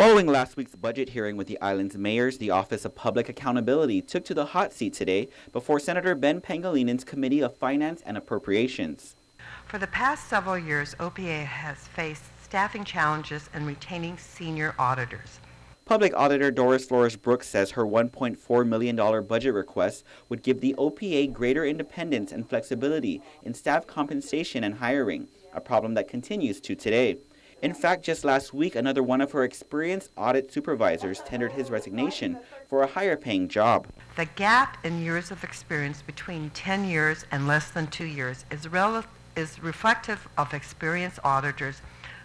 Following last week's budget hearing with the island's mayors, the Office of Public Accountability took to the hot seat today before Senator Ben Pangalinan's Committee of Finance and Appropriations. For the past several years, OPA has faced staffing challenges in retaining senior auditors. Public Auditor Doris Flores Brooks says her $1.4 million budget request would give the OPA greater independence and flexibility in staff compensation and hiring, a problem that continues to today. In fact, just last week, another one of her experienced audit supervisors tendered his resignation for a higher-paying job. The gap in years of experience between 10 years and less than 2 years is reflective of experienced auditors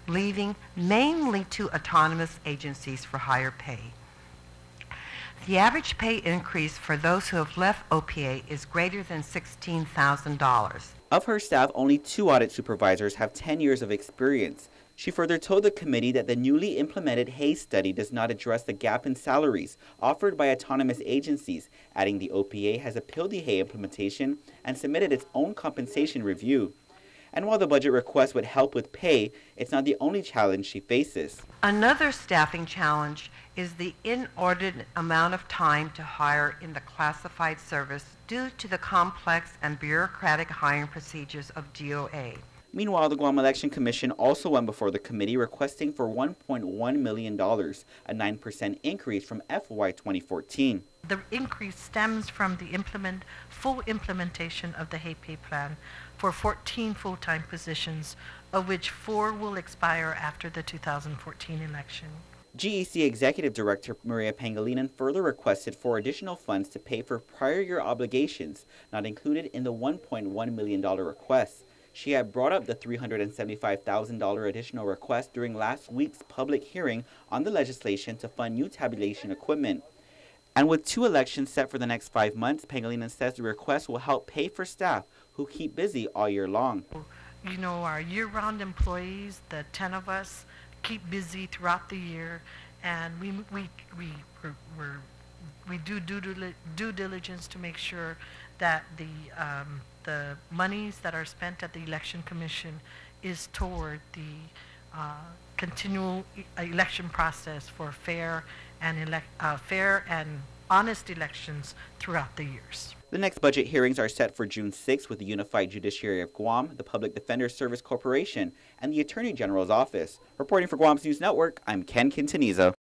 leaving mainly to autonomous agencies for higher pay. The average pay increase for those who have left OPA is greater than $16,000. Of her staff, only 2 audit supervisors have 10 years of experience. She further told the committee that the newly implemented Hayes study does not address the gap in salaries offered by autonomous agencies, adding the OPA has appealed the Hayes implementation and submitted its own compensation review. And while the budget request would help with pay, it's not the only challenge she faces. Another staffing challenge is the inordinate amount of time to hire in the classified service due to the complex and bureaucratic hiring procedures of DOA. Meanwhile, the Guam Election Commission also went before the committee requesting for $1.1 million, a 9% increase from FY 2014. The increase stems from the full implementation of the Pay plan for 14 full-time positions, of which 4 will expire after the 2014 election. GEC Executive Director Maria Pangilinan further requested for additional funds to pay for prior year obligations not included in the $1.1 million request. She had brought up the $375,000 additional request during last week's public hearing on the legislation to fund new tabulation equipment. And with 2 elections set for the next 5 months, Pangilinan says the request will help pay for staff who keep busy all year long. You know, our year-round employees, the 10 of us, keep busy throughout the year, and we do due diligence to make sure that the monies that are spent at the Election Commission is toward the continual election process for fair and honest elections throughout the years. The next budget hearings are set for June 6 with the Unified Judiciary of Guam, the Public Defender Service Corporation, and the Attorney General's Office. Reporting for Guam's News Network, I'm Ken Quintaniza.